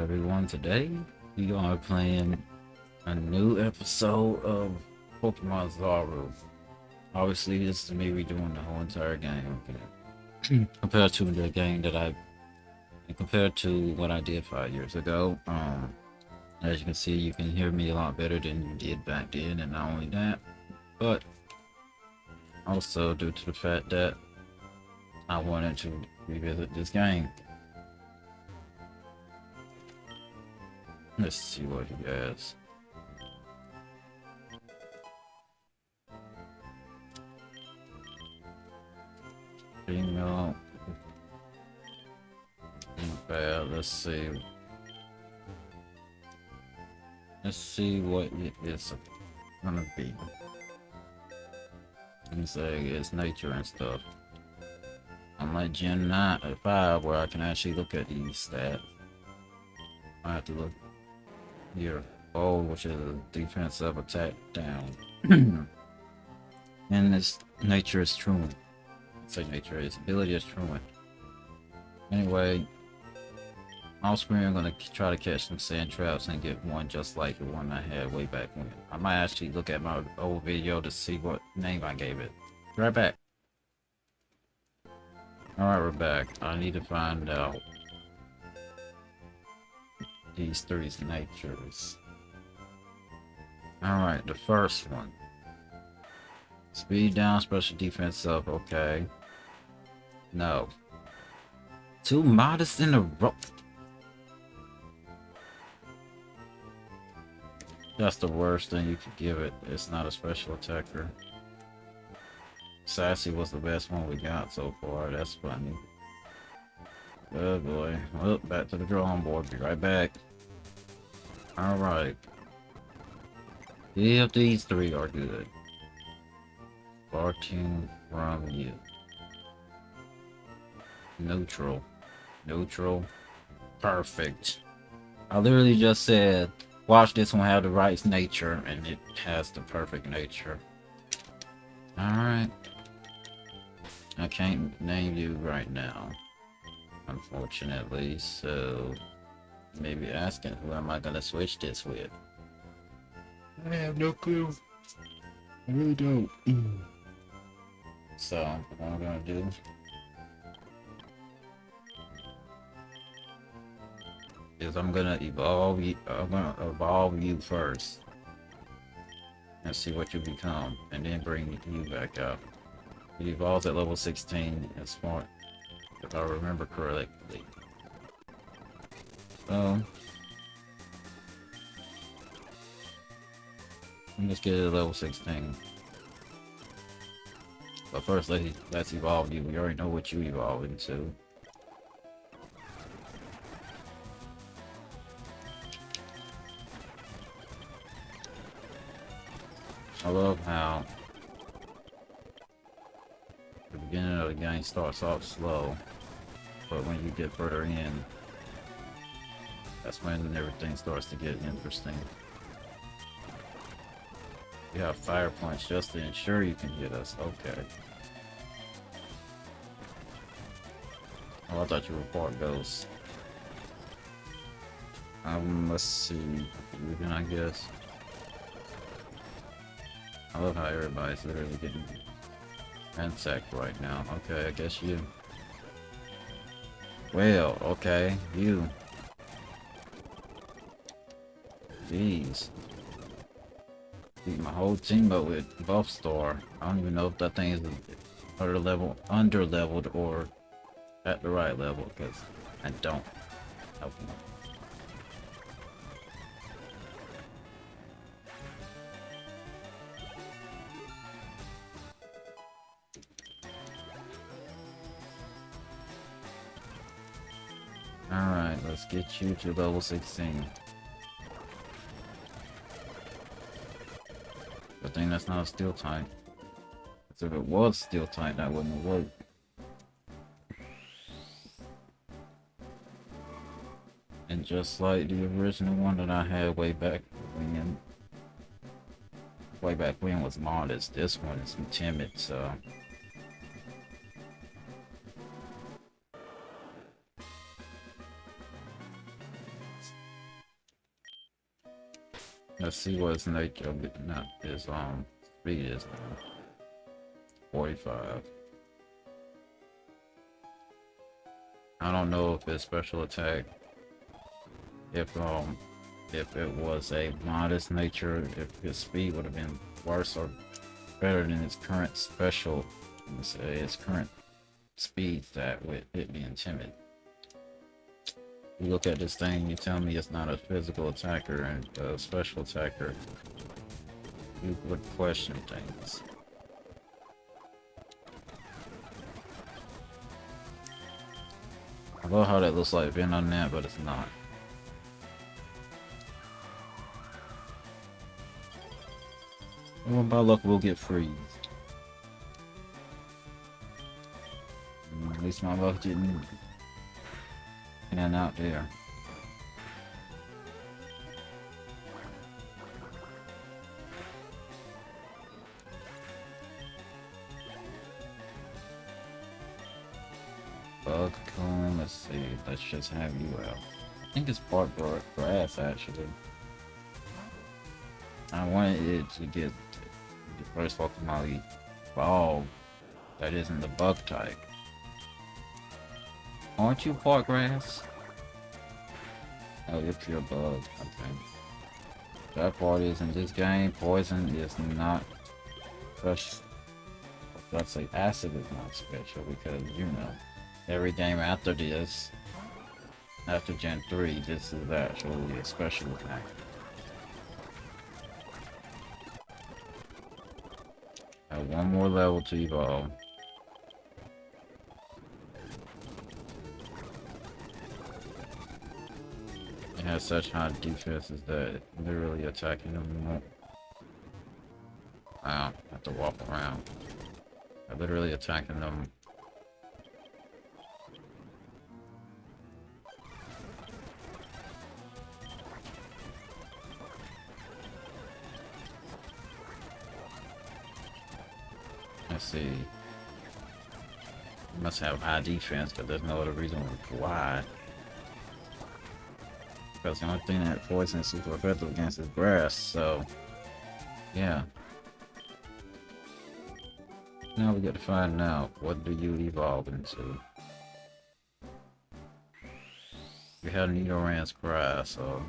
everyone. Today we are playing a new episode of Pokemon Zaru. Obviously, this is me redoing the whole entire game compared to the game that compared to what I did 5 years ago. As you can see, you can hear me a lot better than you did back then, and not only that, but also due to the fact that I wanted to revisit this game. Let's see what he has. Female. Bad. Let's see. Let's see what it is gonna be. Let me say it's nature and stuff. Unlike Gen 9 or 5 where I can actually look at these stats. I have to look here. Oh, which is a defensive attack down. And this nature is truant. Say nature, its ability is truant. Anyway, off screen I'm gonna try to catch some sand traps and get one just like the one I had way back when. I might actually look at my old video to see what name I gave it. Be right back. Alright, we're back. I need to find out these three's natures. Alright, the first one. Speed down, special defense up, okay. No. Too modest in a row. That's the worst thing you could give it. It's not a special attacker. Sassy was the best one we got so far. That's funny. Oh boy. Well, back to the drawing board. Be right back. Alright. If these three are good. Starting from you. Neutral. Neutral. Perfect. I literally just said, watch this one have the right nature, and it has the perfect nature. Alright. I can't name you right now, unfortunately, so maybe asking who am I gonna switch this with? I have no clue. I really don't. So, what I'm gonna do is I'm gonna evolve you first and see what you become, and then bring you back up. It evolves at level 16 and smart, if I remember correctly. So let's get it to level 16. But first, let's evolve you. We already know what you evolve into. I love how the beginning of the game starts off slow, but when you get further in, that's when everything starts to get interesting. You have fire points just to ensure you can hit us. Okay. Oh, I thought you were part ghost. Let's see. Even, I guess. I love how everybody's literally getting ransacked right now. Okay, I guess you. Well, okay, you. Jeez. Beat my whole team up with buff star. I don't even know if that thing is under leveled or at the right level, because I don't. Okay. Alright, let's get you to level 16. Good thing that's not a steel type. Because if it was steel type, that wouldn't have worked. And just like the original one that I had way back when was modest, this one is timid, so Let's see what his nature of it, not his speed is now. 45. I don't know if his special attack, if it was a modest nature, if his speed would have been worse or better than his current special, let's say his current speed stat with it being timid. You look at this thing, you tell me it's not a physical attacker and a special attacker. You would question things. I love how that looks like Vin on that, but it's not. Well, by luck, we'll get freeze. At least my luck didn't pan out there. Bug cone, let's see, let's just have you out. I think it's part grass actually. I wanted it to get the first Pokemon evolved that isn't the bug type. Aren't you part grass? Oh, you're pure bug, okay. That part is in this game, poison is not special. Let's say acid is not special because, you know, every game after this, after Gen 3, this is actually a special attack. Have one more level to evolve. It has such high defenses that literally attacking them won't. Wow, I have to walk around. Literally attacking them. Let's see. Must have high defense, but there's no other reason why. Because the only thing that poison is super effective against is grass, so yeah. Now we get to find out, what do you evolve into? We had Nidoran's cry, so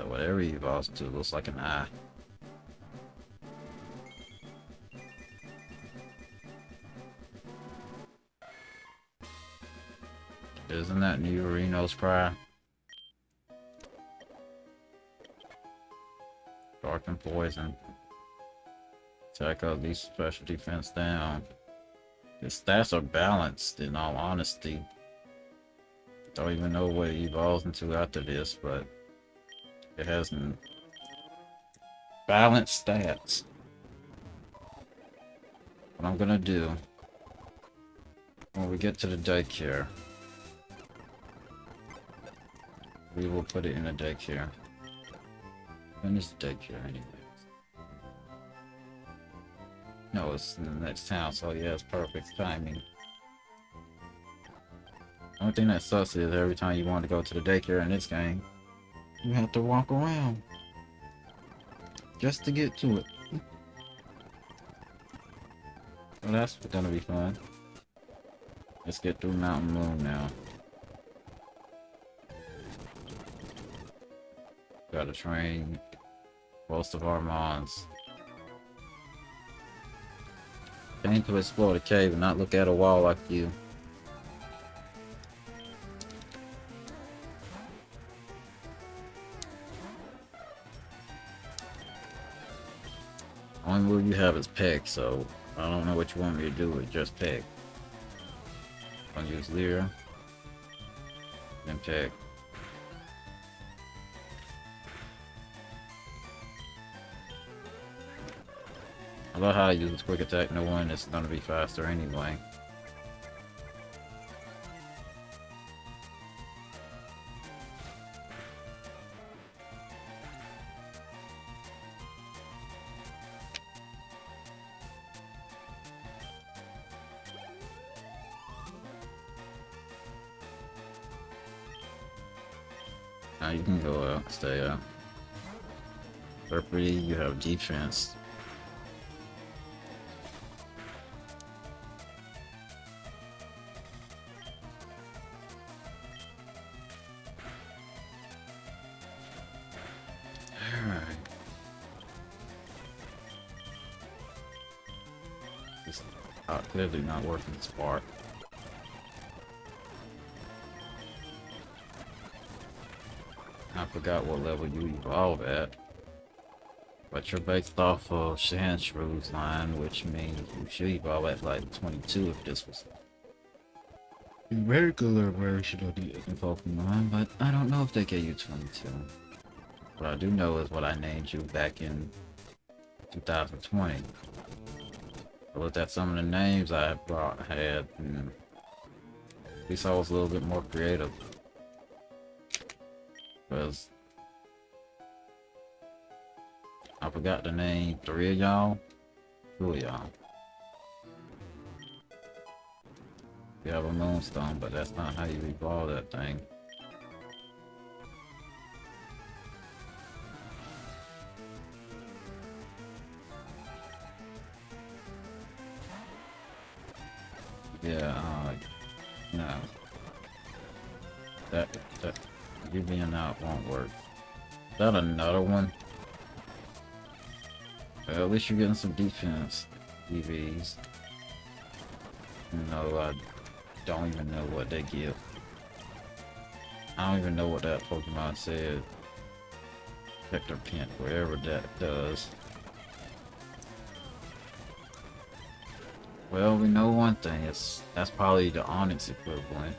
whatever he evolves into looks like an eye. Isn't that Nidorino's cry? Dark and poison. Attack all these special defense down. His stats are balanced, in all honesty. Don't even know what it evolves into after this, but it has balanced stats. What I'm gonna do when we get to the daycare, we will put it in a daycare. When is the daycare anyway? No, it's in the next town, so yeah, it's perfect timing. Only thing that sucks is every time you want to go to the daycare in this game, you have to walk around just to get to it. Well, that's gonna be fun. Let's get through Mountain Moon now. Gotta train most of our mons. Came to explore the cave and not look at a wall like you. Only move you have is peck, so I don't know what you want me to do with just peck. I'll use Leer, then peck. I love how I use this quick attack knowing it's gonna be faster anyway. Now you can go out, stay out. Property, you have defense. Alright. It's clearly not working Spark. I forgot what level you evolve at. But you're based off of Shanshru's line, which means you should evolve at like 22 if this was a regular version of the Pokemon, but I don't know if they gave you 22. What I do know is what I named you back in 2020. I looked at some of the names I had, and at least I was a little bit more creative. Because I forgot the name 3 of y'all, 2 of y'all. You have a Moonstone, but that's not how you evolve that thing. Yeah, no. That you being out won't work. Is that another one? Well, at least you're getting some defense EVs. No, I don't even know what they give. I don't even know what that Pokemon said. Vector Pint, whatever that does. Well, we know one thing. That's probably the Onyx equivalent.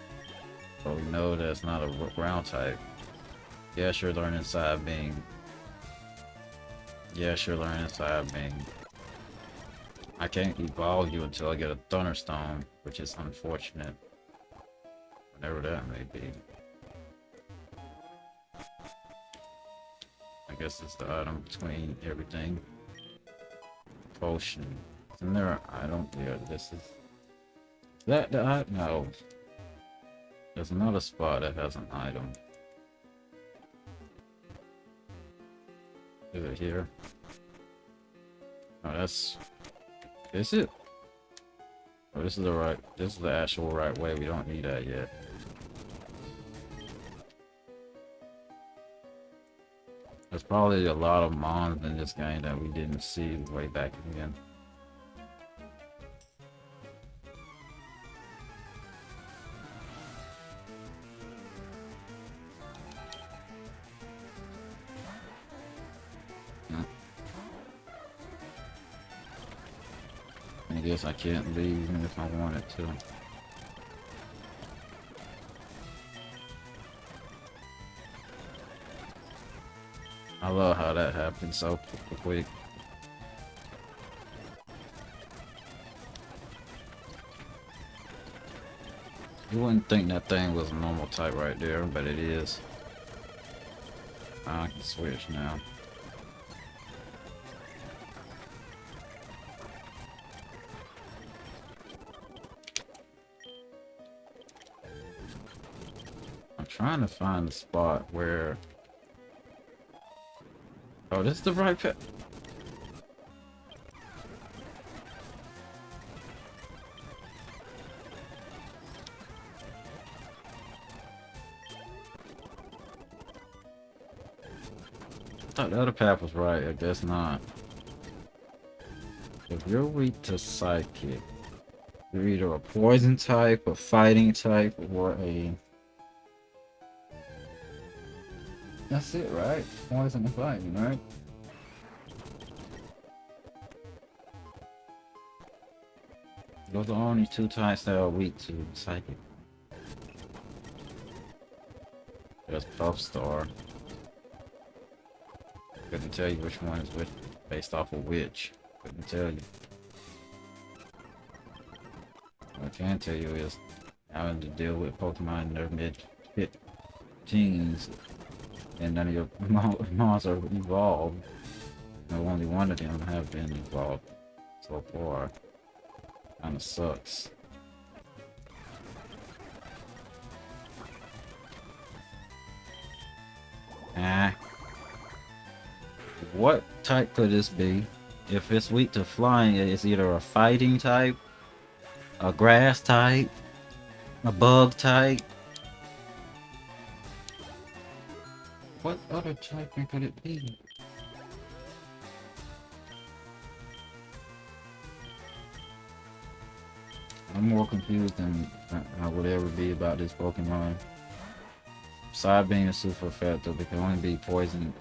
But we know that's not a ground type. Yes, you're learning Psybeam. Yes, you're learning Psybeam. I can't evolve you until I get a Thunderstone, which is unfortunate. Whatever that may be. I guess it's the item between everything. Potion. Isn't there an item? Yeah, this is... That the item? No. There's another spot that has an item. Is it here? Oh, that's... Is it? Oh, this is the right... This is the actual right way. We don't need that yet. There's probably a lot of mons in this game that we didn't see way back then. I guess I can't leave even if I wanted to. I love how that happened so quick. You wouldn't think that thing was a normal type right there, but it is. I can switch now. I'm trying to find the spot where... Oh, this is the right pet. I thought the other path was right, I guess not. If you're weak to Psychic, you're either a poison type, a fighting type, or a... That's it, right? Poison and fighting, right? Those are only 2 types that are weak to Psychic. There's Puffstar. Couldn't tell you which one is which, based off of which. Couldn't tell you. What I can tell you is having to deal with Pokemon in their mid-teens, and none of your mons are evolved. No, only one of them have been evolved so far. Kinda sucks. what type could this be? If it's weak to flying, it's either a fighting type, a grass type, a bug type. What other type could it be? I'm more confused than I would ever be about this Pokemon. Side being super effective, it can only be poison.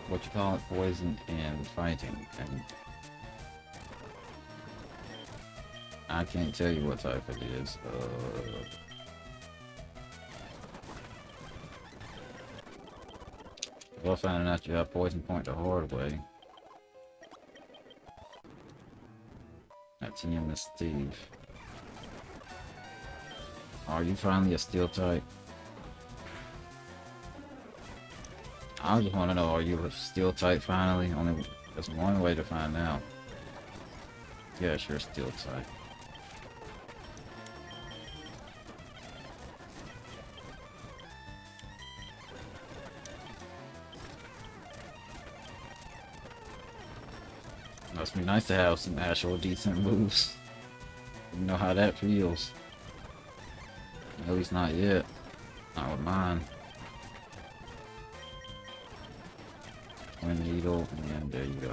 What you call it? Poison and fighting. And I can't tell you what type it is. Well, finding out you have poison point the hard way. That's him, Miss Steve. Are you finally a steel type? I just want to know, are you a steel type finally? There's one way to find out. Yes, you're a steel type. Must be nice to have some actual decent moves. You know how that feels. At least not yet. Not with mine. Twin Needle, and there you go.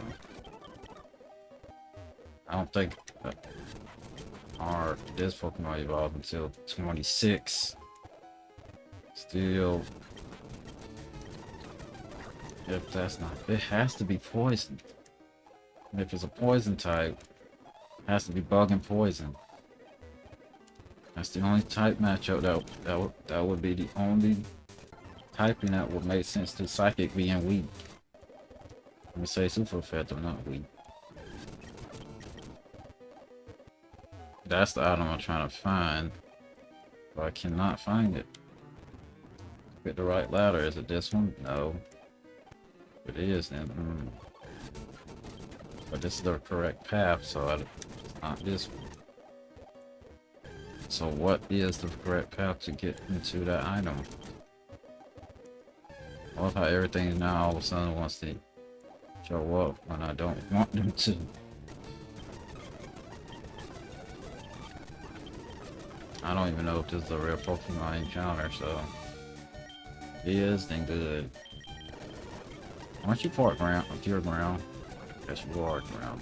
I don't think this Pokemon evolved until 26. Still, if that's not, it has to be poison. If it's a poison type, it has to be bug and poison. That's the only type matchup that would be the only typing that would make sense to Psychic being weak. Let me say super effective, not weak. That's the item I'm trying to find, but I cannot find it. Get the right ladder. Is it this one? No. If it is, then but this is the correct path, so it's not this one. So what is the correct path to get into that item? I love how everything now all of a sudden wants to show up when I don't want them to. I don't even know if this is a real Pokemon encounter, so if it is, then good. Aren't you part ground? Pure ground? Yes, you are ground.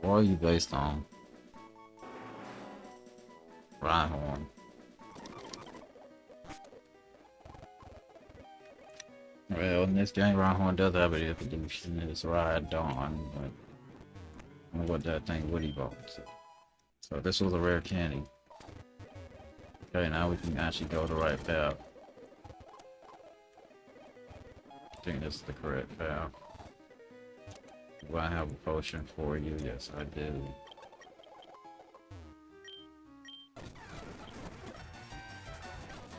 What are you based on? Rhyhorn. Well, in this game, Rhyhorn does have an evolution. It's Rhydon, but I don't know what that thing would evolve to. So this was a rare candy. Okay, now we can actually go the right path. I think this is the correct path. Do I have a potion for you? Yes, I do.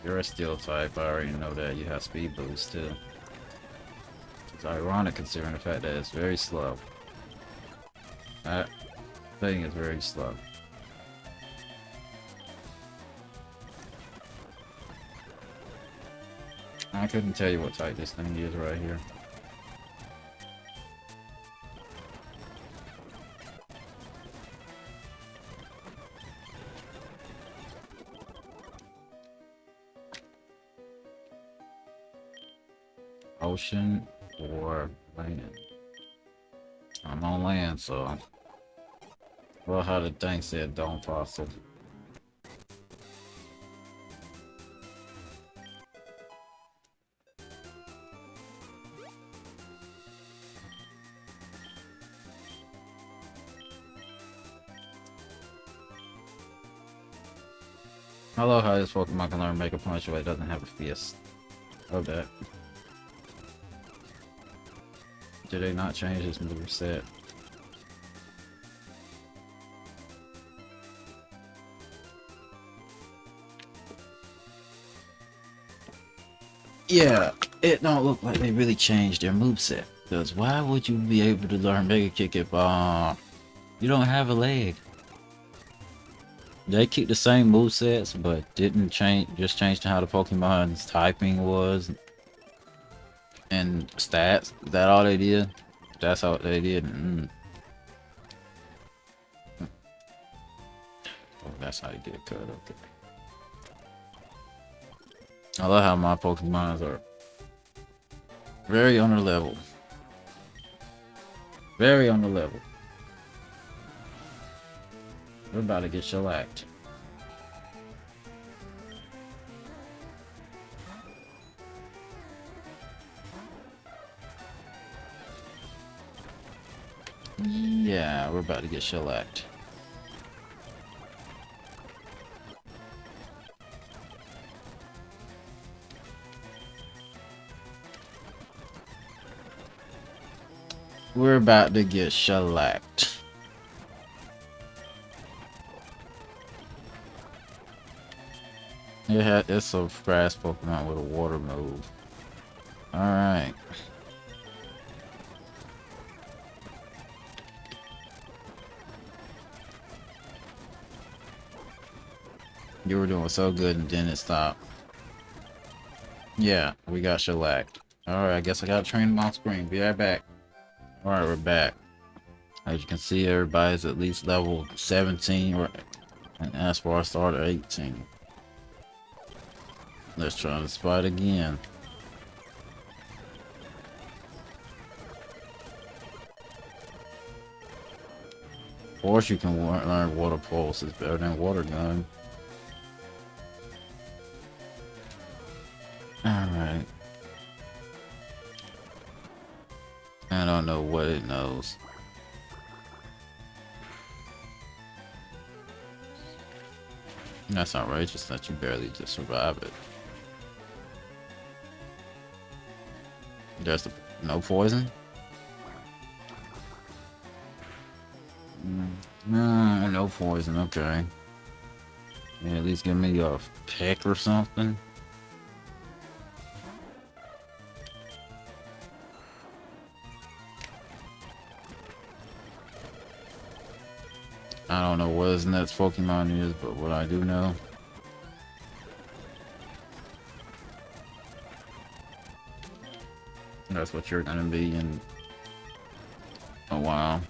You're a steel type, I already know that. You have speed boost too. It's ironic considering the fact that it's very slow. That thing is very slow. I couldn't tell you what type this thing is right here. Ocean or land? I'm on land, so well, how the thing said don't fossil. I love how this Pokemon can learn Mega Punch, but it doesn't have a fist. Love that. Did they not change this move set? Yeah, it don't look like they really changed their moveset. Because why would you be able to learn Mega Kick if you don't have a leg? They keep the same movesets, but didn't change. Just changed how the Pokemon's typing was and stats. Is that all they did? That's all they did. Oh, that's how you get cut. Okay. I love how my Pokemons are very on the level. Very on the level. We're about to get shellacked. Yeah, we're about to get shellacked. We're about to get shellacked. It's a grass Pokemon with a water move. Alright. You were doing so good and then it stopped. Yeah, we got shellacked. Alright, I guess I gotta train them on screen. Be right back. Alright, we're back. As you can see, everybody's at least level 17, and as far as starter 18. Let's try this fight again. Of course you can learn water pulse. It's better than water gun. Alright. I don't know what it knows. That's outrageous that you barely just survive it. There's no poison? No poison, okay. Yeah, at least give me a peck or something. I don't know what his next Pokemon is, but what I do know. That's what you're gonna be in a while.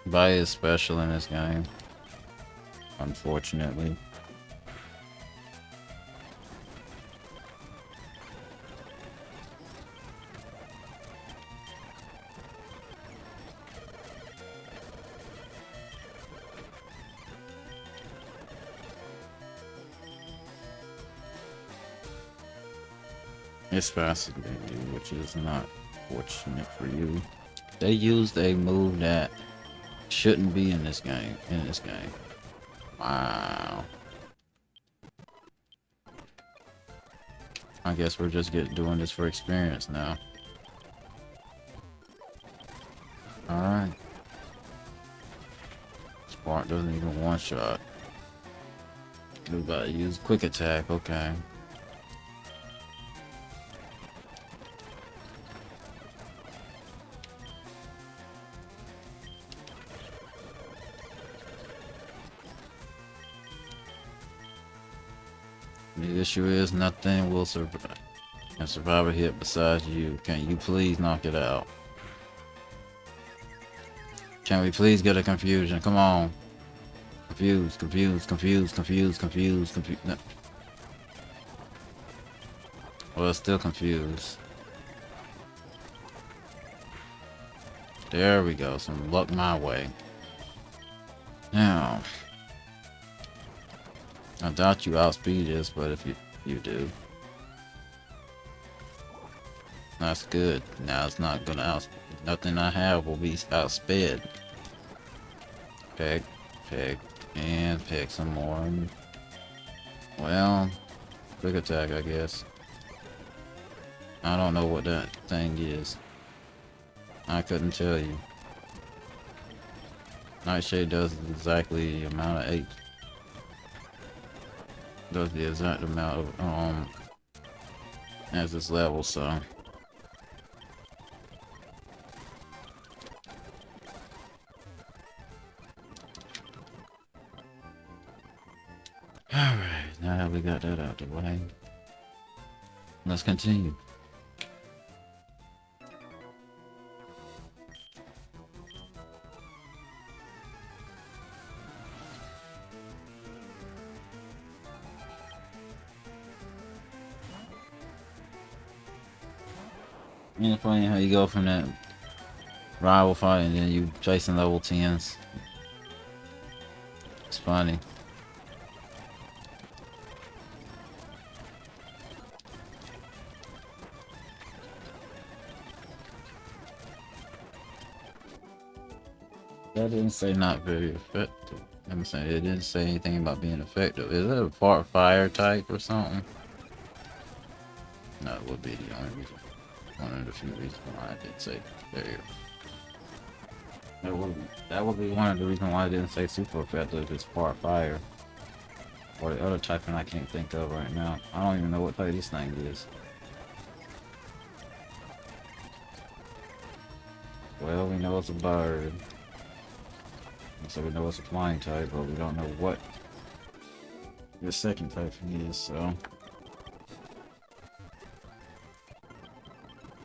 Bite is special in this game, unfortunately. It's faster than you, which is not fortunate for you. They used a move that shouldn't be in this game. Wow. I guess we're just doing this for experience now. Alright. Spark doesn't even one shot. We about to use quick attack, okay. The issue is nothing will survive. Can survive a hit besides you. Can you please knock it out? Can we please get a confusion? Come on. Confused. No. Well, it's still confused. There we go. Some luck my way. Now, I doubt you outspeed this, but if you do, that's good. Now it's not gonna nothing I have will be outsped. Peck, and peck some more. Well, quick attack, I guess. I don't know what that thing is. I couldn't tell you. Nightshade does exactly the amount of 8. Does the exact amount of as this level, so Now we got that out the way. Let's continue. It's funny how you go from that rival fight and then you chasing level 10s. It's funny. That didn't say not very effective. I'm saying it didn't say anything about being effective. Is it a part fire type or something? No, it would be the only reason. One of the few reasons why I did say there. That would be one of the reasons why I didn't say super effective. It's part fire. Or the other typing I can't think of right now. I don't even know what type this thing is. Well, we know it's a bird. So we know it's a flying type, but we don't know what the second type is, so.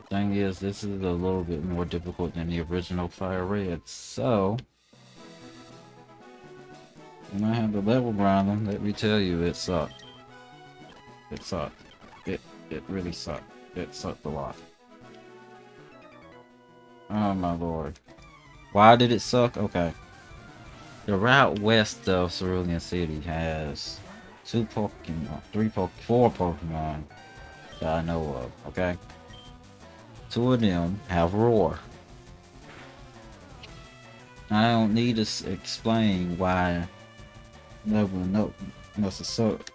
Thing is, this is a little bit more difficult than the original Fire Red, so. When I have the level grind, let me tell you, it sucked. It sucked. It really sucked. It sucked a lot. Oh my lord. Why did it suck? Okay. The route west of Cerulean City has 2 Pokemon, 4 Pokemon that I know of, okay? 2 of them have Roar. I don't need to explain why level no must have sucked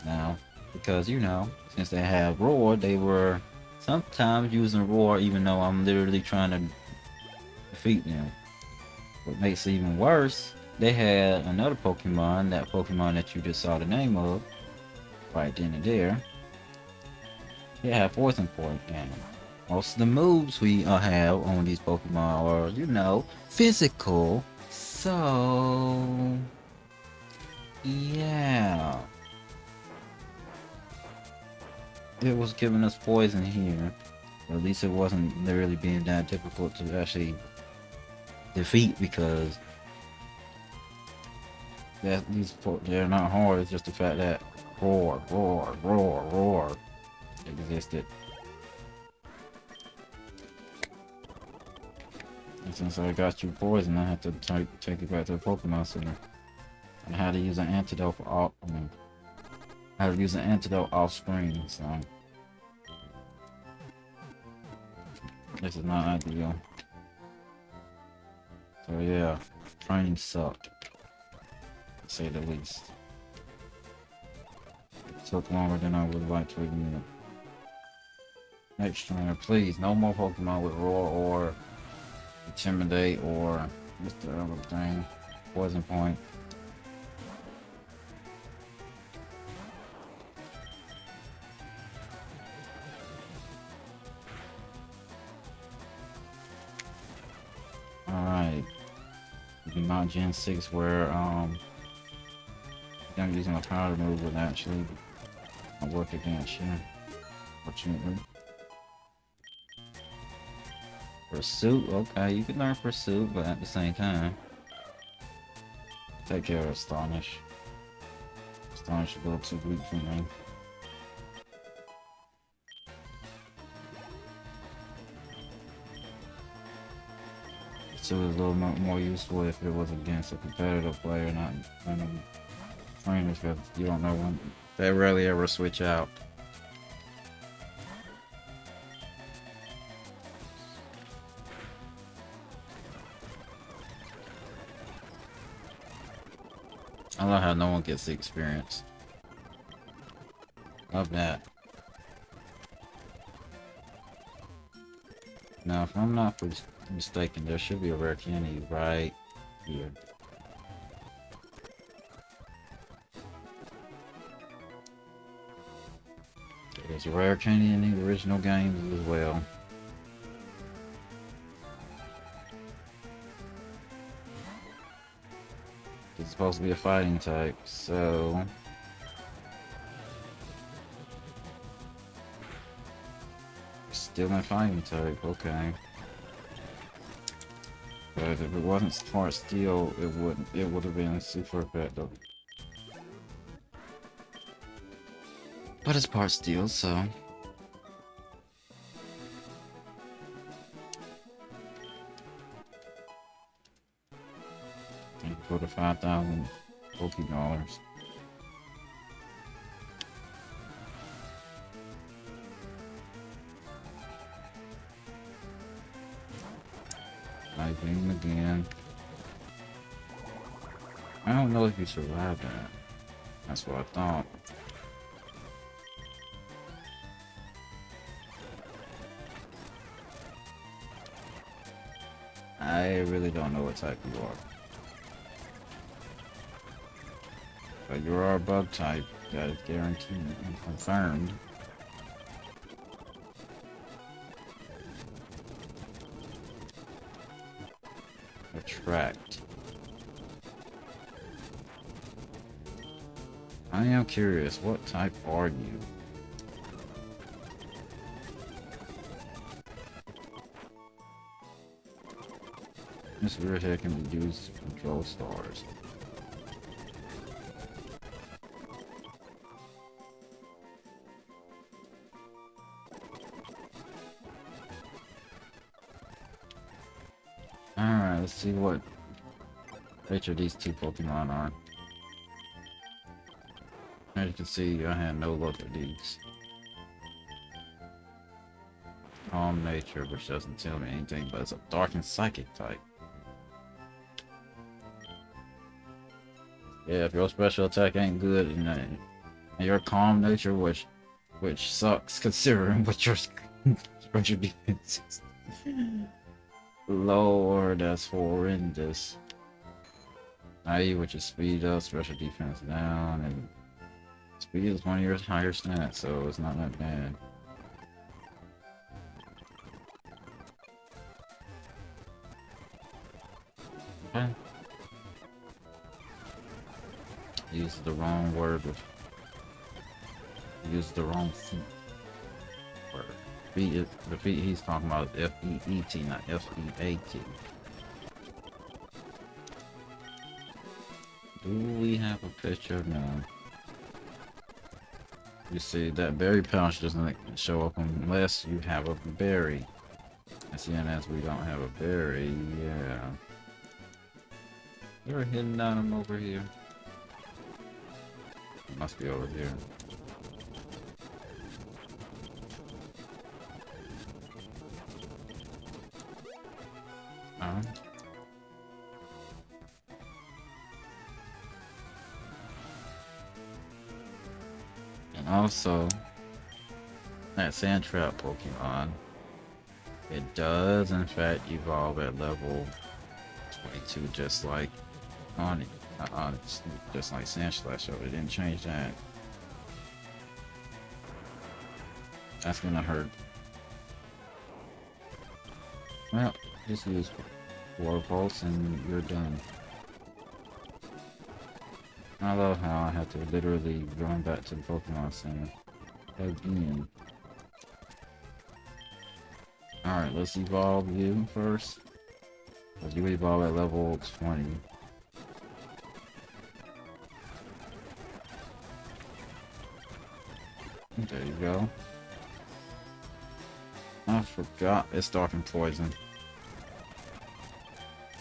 now, because you know, since they have Roar, they were sometimes using Roar even though I'm literally trying to defeat them. What makes it even worse, they had another Pokemon, that Pokemon that you just saw the name of, right then and there. It had Poison Point, and most of the moves we have on these Pokemon are, you know, physical. So, yeah. It was giving us poison here. Or at least it wasn't really being that difficult to actually defeat, because they're not hard. It's just the fact that roar existed. And since I got you poison, I have to take you back to the Pokemon Center. And I had to use an antidote for all. I had to use an antidote off screen, so this is not ideal. So yeah, training sucked, to say the least. It took longer than I would like to admit. Next trainer, please, no more Pokemon with Roar or Intimidate or what's the other thing? Poison Point. Alright. Not Gen 6 where I'm using a powder move would actually work against you. Fortunately. Pursuit, okay, you can learn Pursuit, but at the same time, take care of Astonish. Astonish is a little too weak for me. Pursuit is a little more useful if it was against a competitive player, not random trainers, because you don't know when they rarely ever switch out. I love how no one gets the experience. Love that. Now, if I'm not mistaken, there should be a rare candy right here. There's a rare candy in the original games as well. It's supposed to be a fighting type, so still in fighting type, okay. But if it wasn't part steel, it would have been super effective. But it's part steel, so you go to 5,000 $50. Sniping again. I don't know if you survived that. That's what I thought. I really don't know what type you are. But you are a bug type. That is guaranteed and confirmed. Attract. I am curious, what type are you? This weird head can be used to control stars. Alright, let's see what nature these two Pokemon are. As you can see, I had no luck with these. Calm nature, which doesn't tell me anything, but it's a dark and psychic type. Yeah, if your special attack ain't good, and your calm nature, which sucks considering what your defense is. Lord, that's horrendous. Naive, which is speed up, special defense down, and speed is one of your higher stats, so it's not that bad. Okay. Used the wrong word. Used the wrong feet word. The feet he's talking about is F-E-E-T, not F-E-A-T. Do we have a picture? No. You see, that berry pouch doesn't show up unless you have a berry. And seeing as we don't have a berry, yeah. There a hidden item over here. It must be over here. And also, that sand trap Pokemon, it does in fact evolve at level 22, just like just like Sandslash, so it didn't change that. That's gonna hurt. Well, just use Water Pulse and you're done. I love how I have to literally run back to the Pokemon Center again. Alright, let's evolve you first. Because you evolve at level 20. There you go. I forgot it's dark and poison.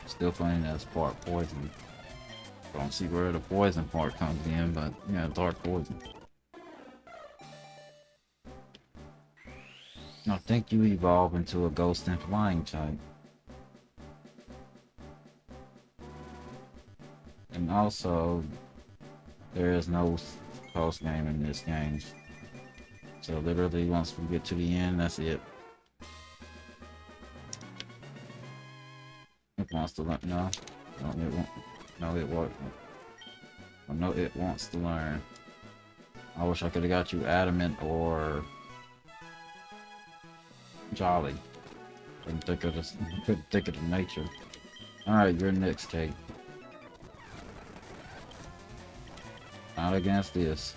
Still playing as part poison. Don't see where the poison part comes in, but yeah, dark poison. I think you evolve into a ghost and flying type. And also, there is no post game in this game. So literally, once we get to the end, that's it. It wants to learn. No, it won't. No, it won't. No, it wants to learn. I wish I could have got you Adamant or Jolly. Couldn't think of this. Couldn't think of the nature. All right, you're next, Kate. Not against this.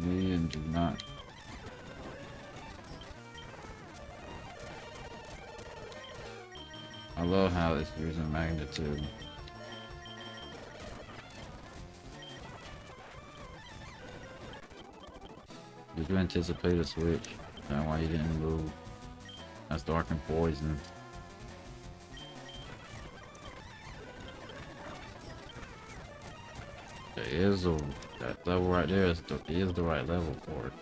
me and do not. I love how it's using magnitude. Did you anticipate a switch? That's why you didn't move. That's dark and poison. There is a that level right there is the right level for it.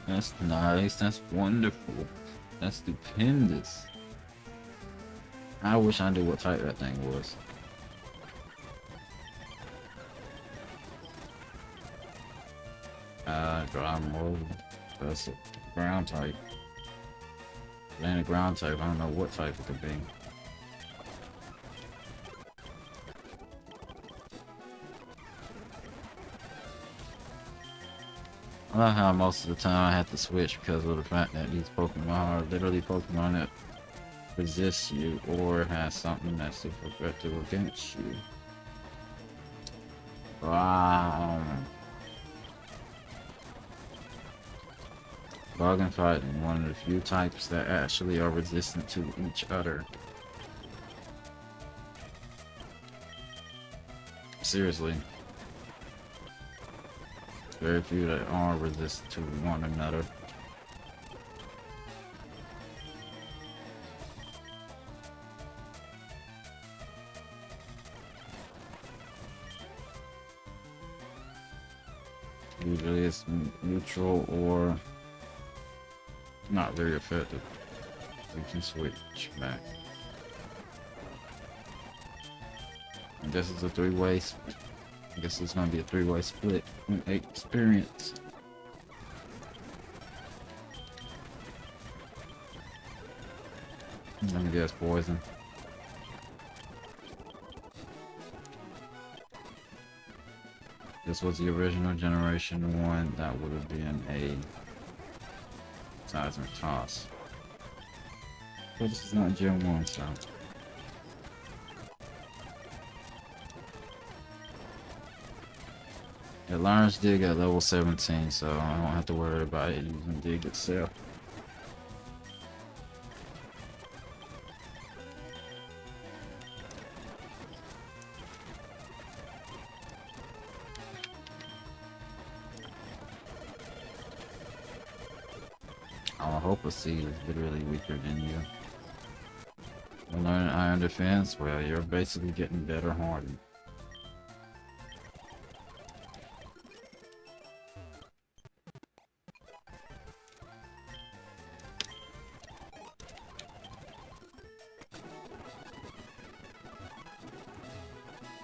That's nice. That's wonderful. That's stupendous. I wish I knew what type that thing was. Ground mode. That's a ground type. It ain't a ground type. I don't know what type it could be. I love how most of the time I have to switch because of the fact that these Pokemon are literally Pokemon that resist you or has something that's super effective against you. Wow. Bug and fighting, one of the few types that actually are resistant to each other. Seriously. Very few that are resistant to one another. Usually it's neutral or not very effective. We can switch back. I guess it's a three-way. I guess it's gonna be a three-way split in experience. Let me guess, poison. This was the original generation one. That would have been a seismic toss. But this is not Gen 1, so. It learns dig at level 17, so I don't have to worry about it using dig itself. I hope a seed is literally weaker than you. When learning iron defense, well, you're basically getting better hardened.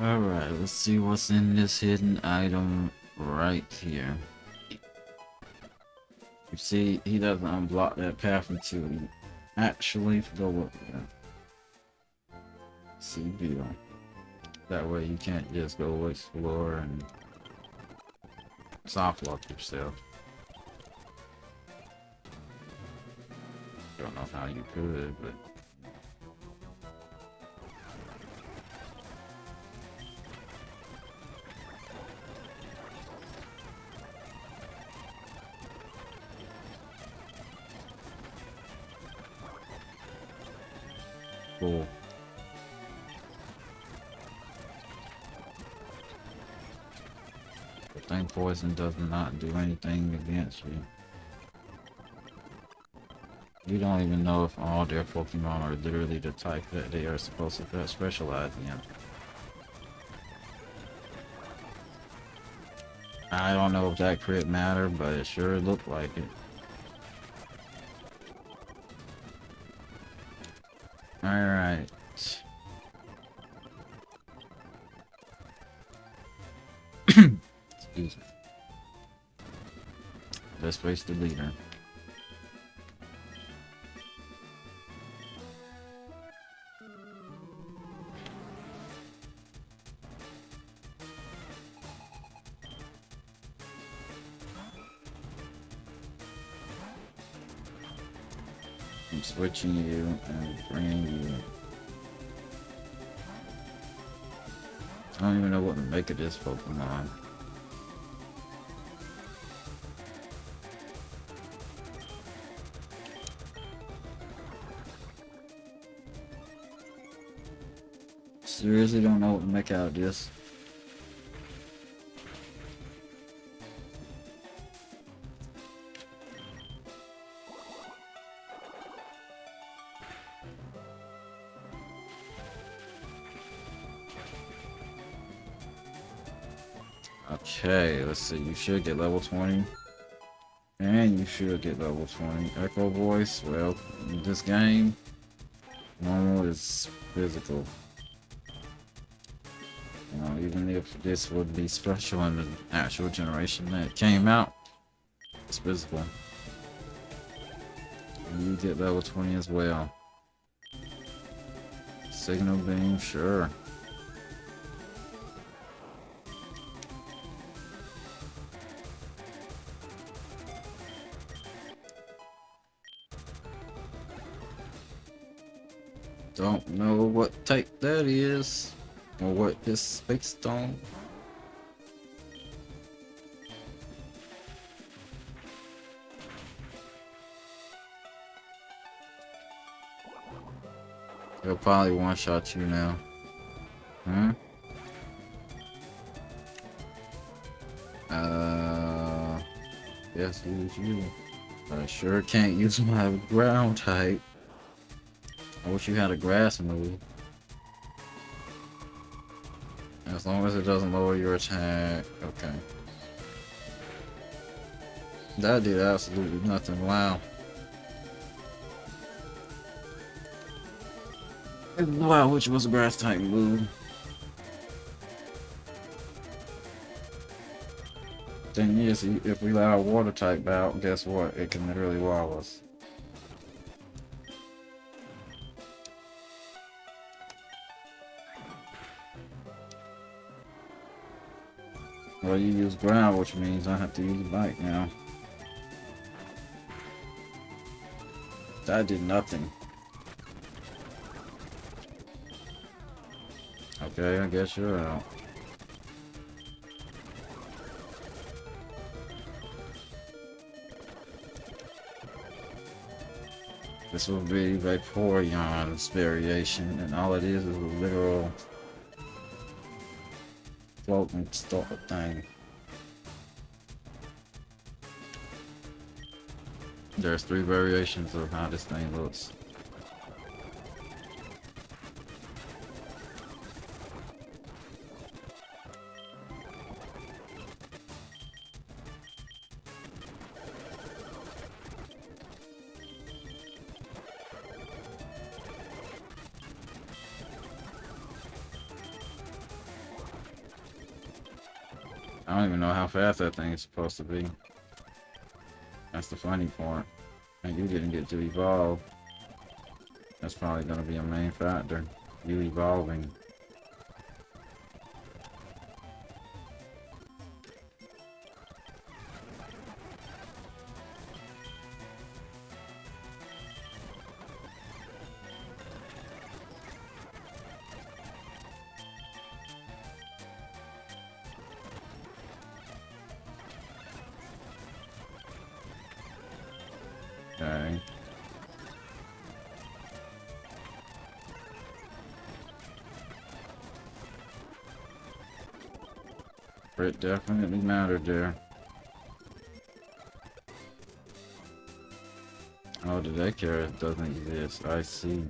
Alright, let's see what's in this hidden item right here. You see, he doesn't unblock that path until you actually go up there. See, deal. That way you can't just go explore and soft lock yourself. Don't know how you could, but cool. The thing poison does not do anything against you. You don't even know if all their Pokemon are literally the type that they are supposed to specialize in. I don't know if that crit mattered, but it sure looked like it. Alright. Excuse me. Let's face the leader. I'm switching you and bringing you. I don't even know what to make of this Pokemon. Seriously don't know what to make out of this. Okay, let's see. You should get level 20. And you should get level 20. Echo Voice, well, in this game, normal is physical. Even if this would be special in the actual generation that came out, it's physical. And you get level 20 as well. Signal Beam, sure. Don't know what type that is, or what it's based on. He'll probably one-shot you now. Hmm? Yes, use you. I sure can't use my ground type. I wish you had a grass move. As long as it doesn't lower your attack. Okay. That did absolutely nothing. Wow. Wow, which was a grass type move. Thing is, if we allow water type out, guess what? It can literally wow us. Well, you use ground, which means I have to use bite now. That did nothing. Okay, I guess you're out. This will be Vaporeon's variation, and all it is a literal floating start thing. There's 3 variations of how this thing looks. I don't even know how fast that thing is supposed to be. That's the funny part. And you didn't get to evolve. That's probably going to be a main factor. You evolving. Okay. It definitely mattered there. Oh, the daycare doesn't exist. I see.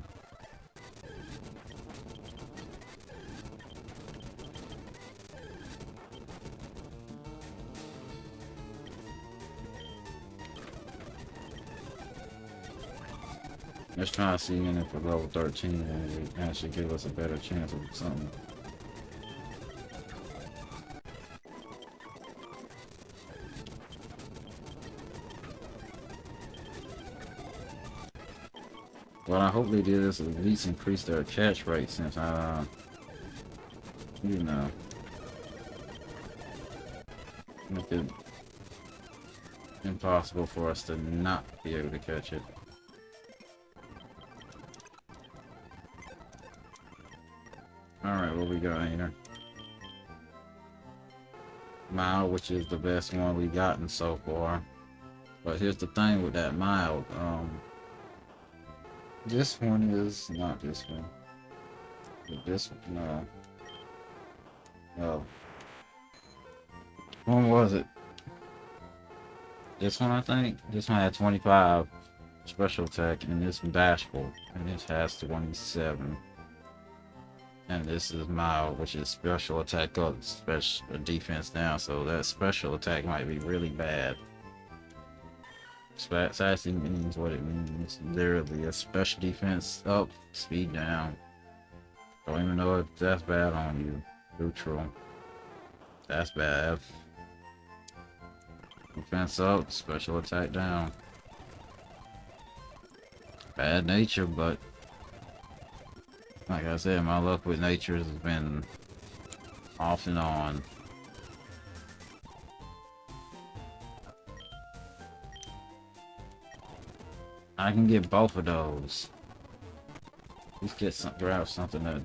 Let's try to see in it for level 13 and it actually give us a better chance of something. Well, I hope they did this at least increase their catch rate since you know, make it impossible for us to not be able to catch it. Alright, what we got here? Mild, which is the best one we've gotten so far. But here's the thing with that mild. This one is not this one. But this one, no. No. When was it? This one, I think. This one had 25 special attack, and this bashful, and this has 27. And this is mild, which is special attack up, special defense down. So that special attack might be really bad. Sassy means what it means. Literally, a special defense up, speed down. Don't even know if that's bad on you. Neutral. That's bad. Defense up, special attack down. Bad nature, but like I said, my luck with nature has been off and on. I can get both of those. At least get some, grab something that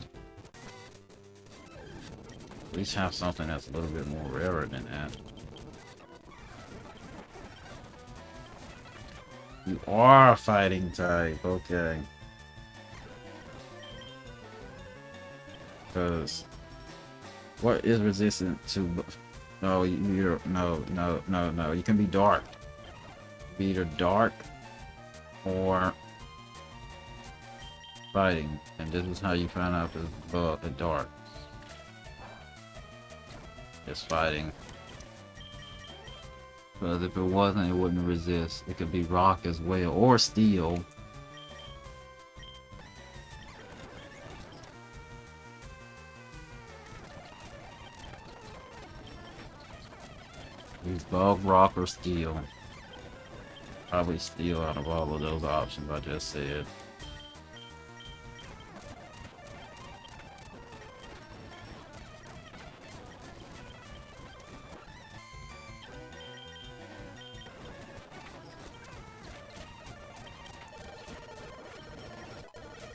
at least have something that's a little bit more rarer than that. You are a fighting type, okay. Because what is resistant to? No, you're no. You can be dark. Be either dark or fighting, and this is how you find out the dark. It's fighting. Because if it wasn't, it wouldn't resist. It could be rock as well, or steel. Use bug, rock, or steel. Probably steel out of all of those options I just said.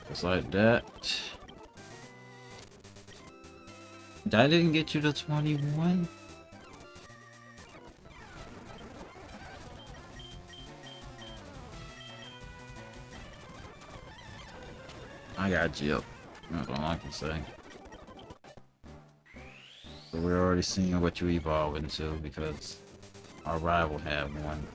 Just like that. That didn't get you to 21? I got gypped. That's all I can say. But we're already seeing what you evolve into because our rival had one.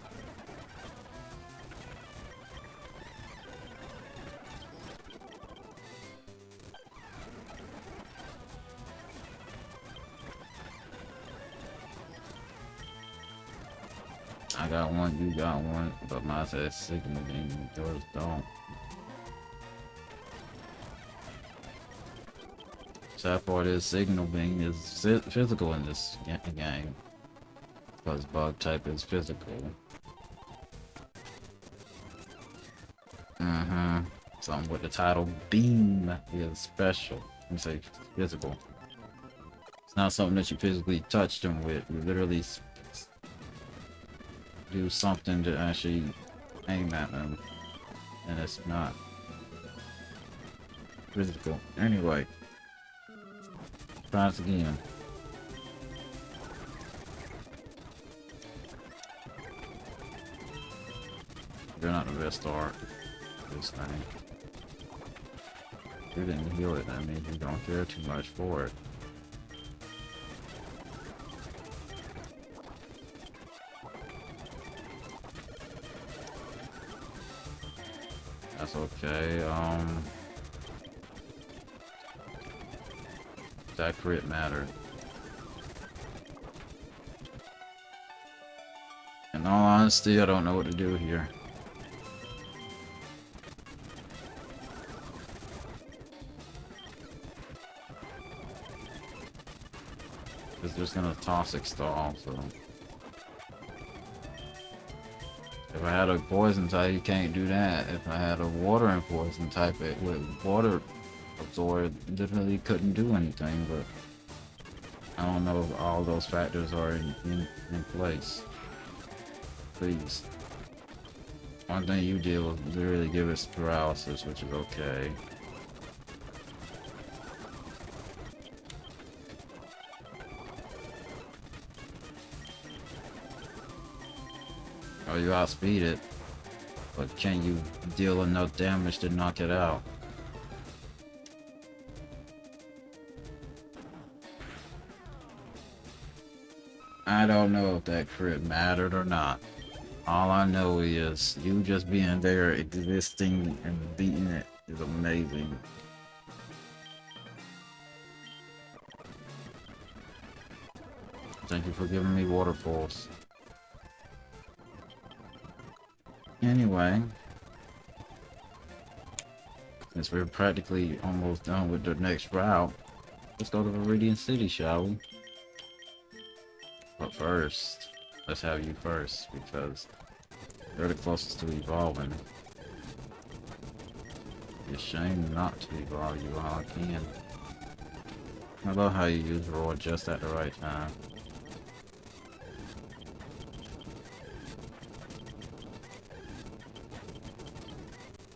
I got one, you got one, but mine says signal beam, yours don't. Sad part is signal beam is physical in this game. Because bug type is physical. Something with the title beam is special. Let me say physical. It's not something that you physically touch them with. You literally do something to actually aim at them. And it's not physical. Anyway. Try this again. You're not the best art. This thing. You didn't heal it, that means you don't care too much for it. That's okay. That crit mattered. In all honesty, I don't know what to do here. Because there's gonna toxic stall, so. If I had a poison type, you can't do that. If I had a water and poison type, it would water absorb, definitely couldn't do anything, but I don't know if all those factors are in place. Please. One thing you did was literally give us paralysis, which is okay. or you outspeed it, but can you deal enough damage to knock it out? I don't know if that crit mattered or not. All I know is you just being there, existing, and beating it is amazing. Thank you for giving me water pulse. Anyway, since we're practically almost done with the next route, let's go to Viridian City, shall we? But first, let's have you first, because you're the closest to evolving. It's a shame not to evolve you while I can. I love how you use Roar just at the right time.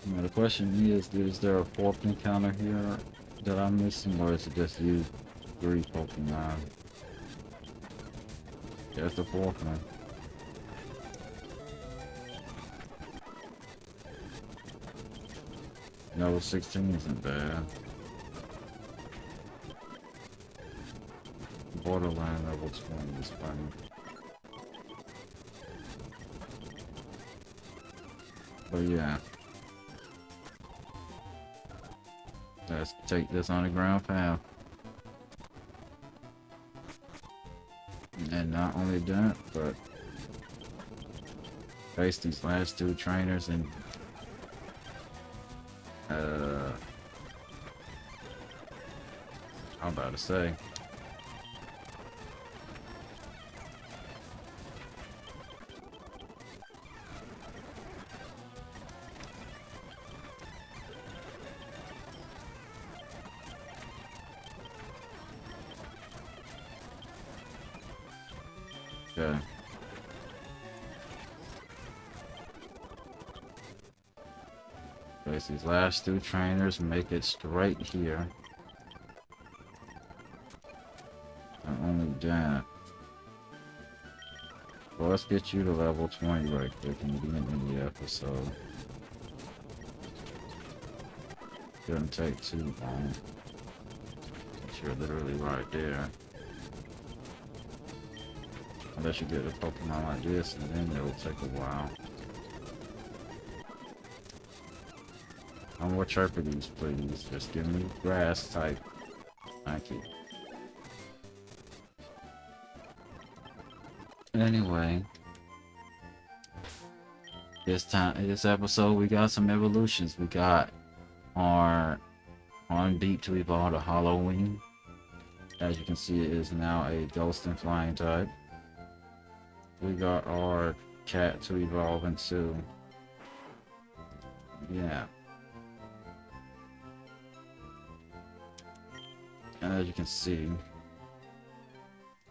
Now the question is there a fourth encounter here that I'm missing, or is it just you 3 Pokemon? There's the fourth one. No, 16 isn't bad. Borderline level 20 is funny. But yeah. Let's take this on the ground path. And not only that, but face these last 2 trainers and I'm about to say. Okay. Face these last 2 trainers, make it straight here. Not only that, well, let's get you to level 20 right quick and be in the episode. Shouldn't take too long. But you're literally right there. Unless you get a Pokemon like this, and then it'll take a while. No more Chirpities, please. Just give me grass type. Thank you. Anyway, this episode, we got some evolutions. We got our on beat to evolve to Halloween. As you can see, it is now a ghost and flying type. We got our cat to evolve into, yeah. And as you can see,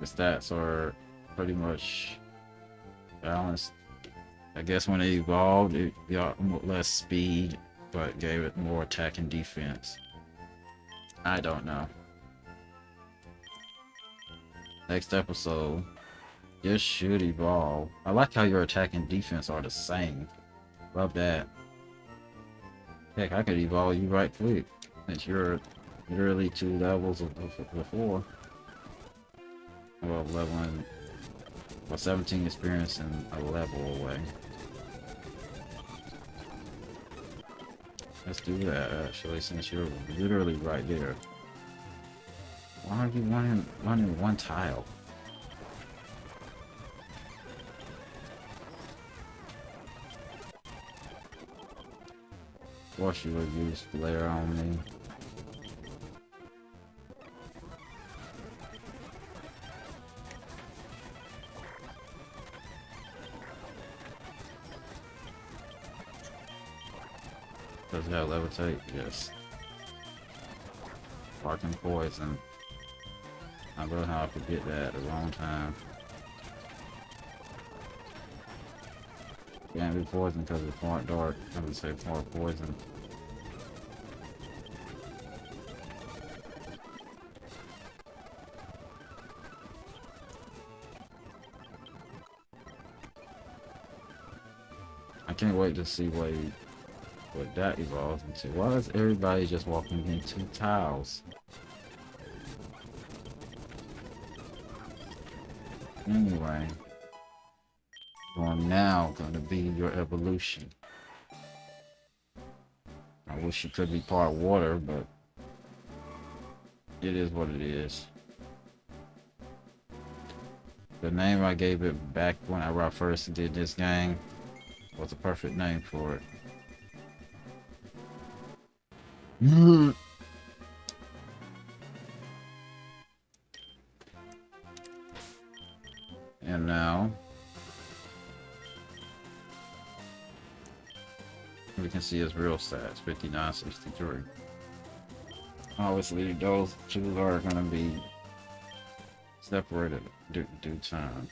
the stats are pretty much balanced. I guess when it evolved, it got less speed, but gave it more attack and defense. I don't know. Next episode, this should evolve. I like how your attack and defense are the same. Love that. Heck, I could evolve you right quick, since you're literally 2 levels before. Well, leveling, well, 17 experience and a level away. Let's do that, actually, since you're literally right there. Why are you running 1 tile? Of course you would use Flare on me. Does it have levitate? Yes. Sparking poison. I know how I forget that at the wrong time. Can't be poison because it's part dark. I would say part poison. can't wait to see what that evolves into. Why is everybody just walking into tiles? Anyway, now gonna be your evolution. I wish you could be part water, but it is what it is. The name I gave it back whenever I first did this game was a perfect name for it. And now we can see his real stats, 5963. Obviously, those two are going to be separated due time.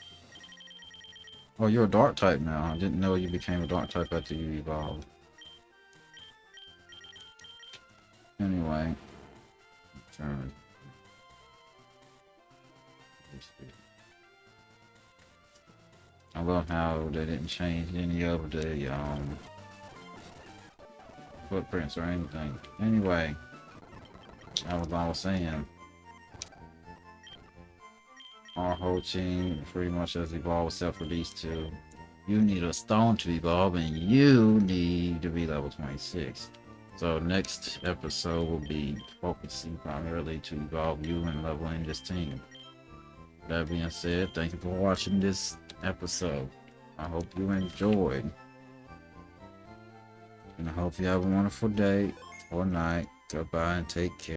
Oh, you're a dark type now. I didn't know you became a dark type after you evolved. Anyway, turn. I love how they didn't change any of the footprints or anything. Anyway, that was all I was saying. Our whole team pretty much has evolved except for these two. You need a stone to evolve, and you need to be level 26. So next episode will be focusing primarily to evolve you and leveling this team. That being said, thank you for watching this episode. I hope you enjoyed. And I hope you have a wonderful day or night. Goodbye and take care.